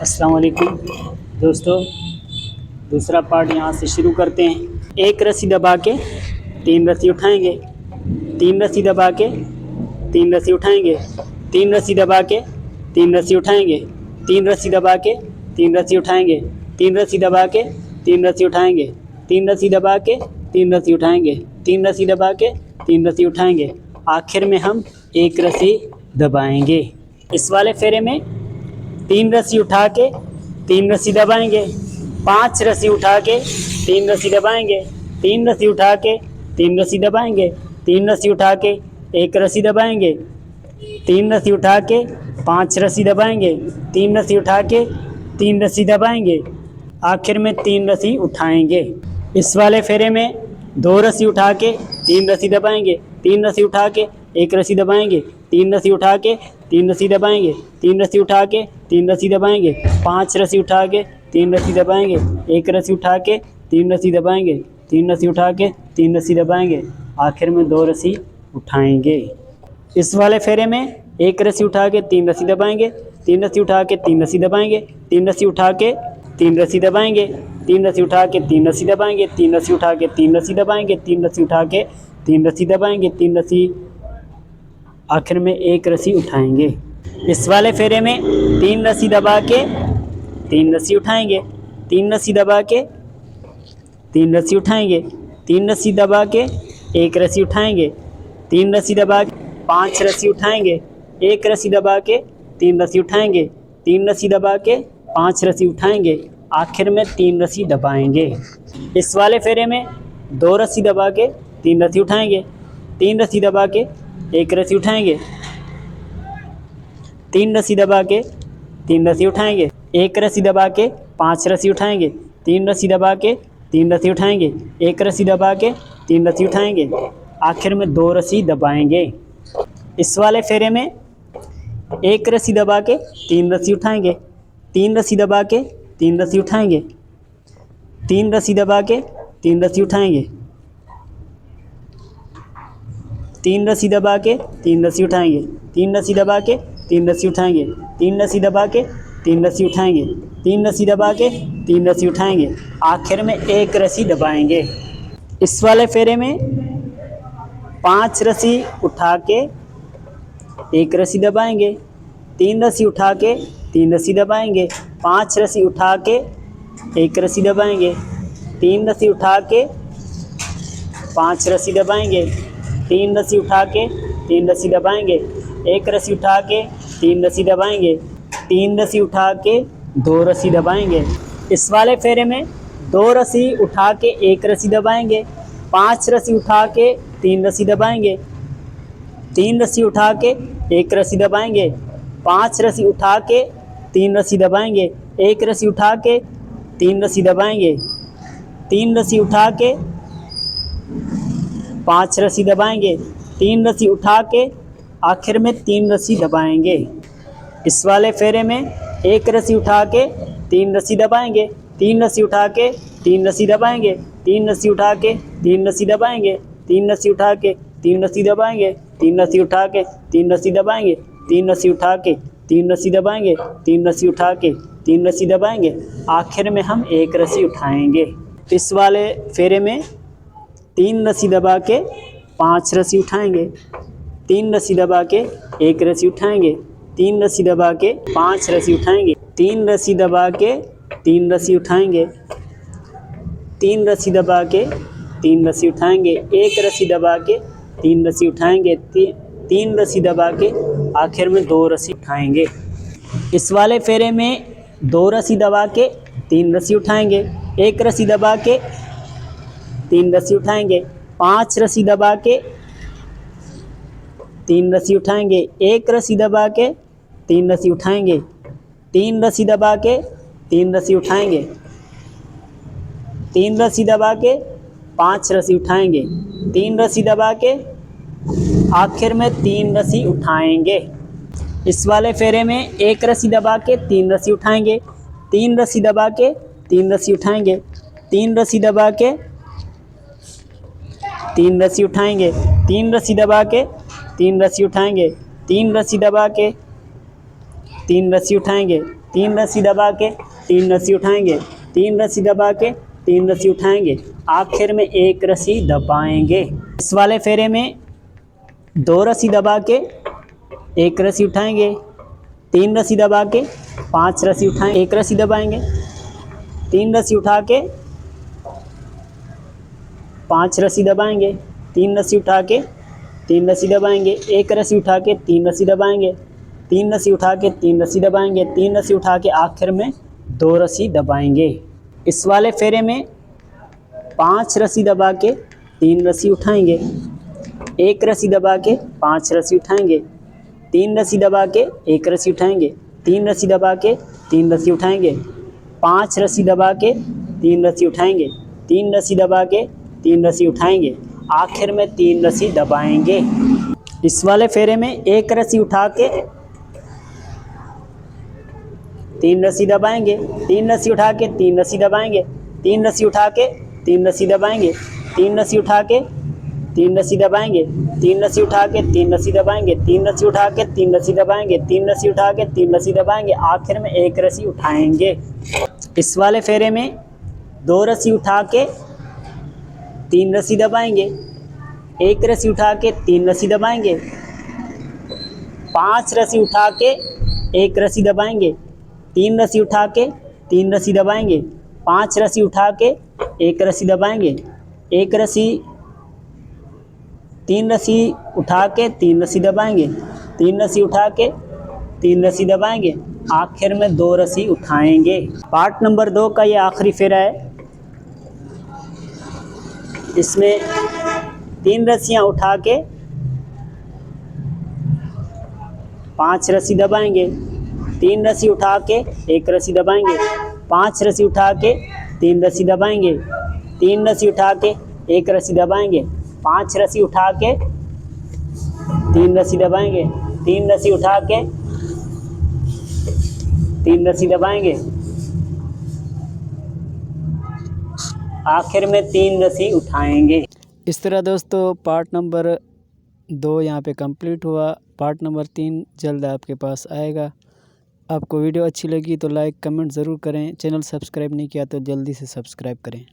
अस्सलाम वालेकुम दोस्तों, दूसरा पार्ट यहाँ से शुरू करते हैं। एक रस्सी दबा के 3 रस्सी उठाएंगे, 3 रस्सी दबा के 3 रस्सी उठाएंगे, 3 रस्सी दबा के 3 रस्सी उठाएंगे, 3 रस्सी दबा के 3 रस्सी उठाएंगे, 3 रस्सी दबा के 3 रस्सी उठाएंगे, 3 रस्सी दबा के 3 रस्सी उठाएंगे, 3 रस्सी दबा के 3 रस्सी उठाएंगे। आखिर में हम एक रस्सी दबाएंगे। इस वाले फेरे में 3 रस्सी उठा के 3 रस्सी दबाएंगे, 5 रस्सी उठा के 3 रस्सी दबाएंगे, 3 रस्सी उठा के 3 रस्सी दबाएंगे, 3 रस्सी उठा के 1 रस्सी दबाएंगे, 3 रस्सी उठा के 5 रस्सी दबाएंगे, 3 रस्सी उठा के 3 रस्सी दबाएंगे। आखिर में 3 रस्सी उठाएंगे। इस वाले फेरे में 2 रस्सी उठा के 3 रस्सी दबाएंगे, 3 रस्सी उठा के 1 रस्सी दबाएंगे, 3 रस्सी उठा के 3 रस्सी दबाएंगे, 3 रस्सी उठा के 3 रस्सी दबाएंगे, 5 रस्सी उठा के 3 रस्सी दबाएंगे, 1 रस्सी उठा के 3 रस्सी दबाएंगे, 3 रस्सी उठा के 3 रस्सी दबाएंगे। आखिर में 2 रस्सी उठाएंगे। इस वाले फेरे में 1 रस्सी उठा के 3 रस्सी दबाएंगे, 3 रस्सी उठा के 3 रस्सी दबाएंगे, 3 रस्सी उठा के 3 रस्सी दबाएंगे, 3 रस्सी उठा के 3 रस्सी दबाएंगे, 3 रस्सी उठा के 3 रस्सी दबाएंगे, 3 रस्सी उठा के 3 रस्सी दबाएंगे, 3 रस्सी। आखिर में 1 रस्सी उठाएंगे। इस वाले फेरे में 3 रस्सी दबा के 3 रस्सी उठाएंगे, 3 रस्सी दबा के 3 रस्सी उठाएंगे, 3 रस्सी दबा के 1 रस्सी उठाएंगे, 3 रस्सी दबा के 5 रस्सी उठाएंगे, 1 रस्सी दबा के 3 रस्सी उठाएंगे, 3 रस्सी दबा के 5 रस्सी उठाएंगे। आखिर में 3 रस्सी दबाएंगे। इस वाले फेरे में 2 रस्सी दबा के 3 रस्सी उठाएंगे, 3 रस्सी दबा के 1 रस्सी उठाएंगे, 3 रस्सी दबा के 3 रस्सी उठाएंगे, 1 रस्सी दबा के 5 रस्सी उठाएंगे, 3 रस्सी दबा के 3 रस्सी उठाएंगे, 1 रस्सी दबा के 3 रस्सी उठाएंगे। आखिर में 2 रस्सी दबाएंगे। इस वाले फेरे में 1 रस्सी दबा के 3 रस्सी उठाएंगे, 3 रस्सी दबा के 3 रस्सी उठाएंगे, 3 रस्सी दबा के 3 रस्सी उठाएंगे, 3 रस्सी दबा के 3 रस्सी उठाएंगे, 3 रस्सी दबा के 3 रस्सी उठाएंगे, 3 रस्सी दबा के 3 रस्सी उठाएंगे, 3 रस्सी दबा के 3 रस्सी उठाएंगे। आखिर में 1 रस्सी दबाएंगे। इस वाले फेरे में 5 रस्सी उठा के 1 रस्सी दबाएंगे, 3 रस्सी उठा के 3 रस्सी दबाएंगे, 5 रस्सी उठा के 1 रस्सी दबाएंगे, 3 रस्सी उठा के 5 रस्सी दबाएंगे, 3 रस्सी उठा के 3 रस्सी दबाएंगे, 1 रस्सी उठा के 3 रस्सी दबाएंगे, 3 रस्सी उठा के 2 रस्सी दबाएंगे। इस वाले फेरे में 2 रस्सी उठा के 1 रस्सी दबाएंगे, 5 रस्सी उठा के 3 रस्सी दबाएंगे, 3 रस्सी उठा के 1 रस्सी दबाएंगे, 5 रस्सी उठा के 3 रस्सी दबाएंगे, 1 रस्सी उठा के 3 रस्सी दबाएंगे, 3 रस्सी उठा के 5 रस्सी दबाएंगे, 3 रस्सी उठा के आखिर में 3 रस्सी दबाएंगे। इस वाले फेरे में 1 रस्सी उठा के 3 रस्सी दबाएंगे, 3 रस्सी उठा के 3 रस्सी दबाएंगे, 3 रस्सी उठा के 3 रस्सी दबाएंगे, 3 रस्सी उठा के 3 रस्सी दबाएंगे, 3 रस्सी उठा के 3 रस्सी दबाएंगे, 3 रस्सी उठा के 3 रस्सी दबाएंगे, 3 रस्सी उठा के 3 रस्सी दबाएंगे। आखिर में हम 1 रस्सी उठाएंगे। इस वाले फेरे में 3 रस्सी दबा के 5 रस्सी उठाएंगे, 3 रस्सी दबा के 1 रस्सी उठाएंगे, 3 रस्सी दबा के 5 रस्सी उठाएंगे, 3 रस्सी दबा के 3 रस्सी उठाएंगे, 3 रस्सी दबा के 3 रस्सी उठाएंगे, 1 रस्सी दबा के 3 रस्सी उठाएंगे, 3 रस्सी दबा के आखिर में 2 रस्सी उठाएंगे। इस वाले फेरे में 2 रस्सी दबा के 3 रस्सी उठाएंगे, 1 रस्सी दबा के 3 रस्सी उठाएंगे, 5 रस्सी दबा के 3 रस्सी उठाएंगे, 1 रस्सी दबा के 3 रस्सी उठाएंगे, 3 रस्सी दबा के 3 रस्सी उठाएंगे, 3 रस्सी दबा के 5 रस्सी उठाएंगे, 3 रस्सी दबा के आखिर में 3 रस्सी उठाएंगे। इस वाले फेरे में 1 रस्सी दबा के 3 रस्सी उठाएंगे, 3 रस्सी दबा के 3 रस्सी उठाएंगे, 3 रस्सी दबा के 3 रस्सी उठाएंगे, 3 रस्सी दबा के 3 रस्सी उठाएंगे, 3 रस्सी दबा के 3 रस्सी उठाएंगे, 3 रस्सी दबा के 3 रस्सी उठाएंगे, 3 रस्सी दबा के 3 रस्सी उठाएंगे, आखिर में 1 रस्सी दबाएंगे। इस वाले फेरे में 2 रस्सी दबा के 1 रस्सी उठाएंगे, 3 रस्सी दबा के 5 रस्सी उठाएंगे, 1 रस्सी दबाएंगे, 3 रस्सी उठा के 5 रस्सी दबाएंगे, 3 रस्सी उठा के 3 रस्सी दबाएंगे, 1 रस्सी उठा के 3 रस्सी दबाएंगे, 3 रस्सी उठा के 3 रस्सी दबाएंगे, 3 रस्सी उठा के आखिर में 2 रस्सी दबाएंगे। इस वाले फेरे में 5 रस्सी दबा के 3 रस्सी उठाएंगे, 1 रस्सी दबा के 5 रस्सी उठाएंगे, 3 रस्सी दबा के 1 रस्सी उठाएंगे, 3 रस्सी दबा के 3 रस्सी उठाएंगे, 5 रस्सी दबा के 3 रस्सी उठाएंगे, 3 रस्सी दबा के 3 रस्सी उठाएंगे, आखिर में 3 रस्सी दबाएंगे। इस वाले फेरे में 1 रस्सी उठा के 3 रस्सी दबाएंगे, 3 रस्सी उठा के 3 रस्सी दबाएंगे, 3 रस्सी उठा के 3 रस्सी दबाएंगे, 3 रस्सी उठा के 3 रस्सी दबाएंगे, 3 रस्सी उठा के 3 रस्सी दबाएंगे, 3 रस्सी उठा के 3 रस्सी दबाएंगे, 3 रस्सी उठा के 3 रस्सी दबाएंगे, आखिर में 1 रस्सी उठाएंगे। इस वाले फेरे में 2 रस्सी उठा के 3 रस्सी दबाएंगे, 1 रस्सी उठा के 3 रस्सी दबाएंगे, 5 रस्सी उठा के 1 रस्सी दबाएंगे, 3 रस्सी उठा के 3 रस्सी दबाएंगे, 5 रस्सी उठा के 1 रस्सी दबाएंगे, 1 रस्सी 3 रस्सी उठा के 3 रस्सी दबाएंगे, 3 रस्सी उठा के 3 रस्सी दबाएंगे, आखिर में 2 रस्सी उठाएंगे। पार्ट नंबर 2 का ये आखिरी फेरा है। इसमें 3 रस्सियाँ उठा के 5 रस्सी दबाएंगे, 3 रस्सी उठा के 1 रस्सी दबाएंगे, 5 रस्सी उठा के 3 रस्सी दबाएंगे, 3 रस्सी उठा के 1 रस्सी दबाएंगे, 5 रस्सी उठा के 3 रस्सी दबाएंगे, 3 रस्सी उठा के 3 रस्सी दबाएंगे, आखिर में 3 रस्सी उठाएंगे। इस तरह दोस्तों पार्ट नंबर 2 यहाँ पे कंप्लीट हुआ। पार्ट नंबर 3 जल्द आपके पास आएगा। आपको वीडियो अच्छी लगी तो लाइक कमेंट ज़रूर करें। चैनल सब्सक्राइब नहीं किया तो जल्दी से सब्सक्राइब करें।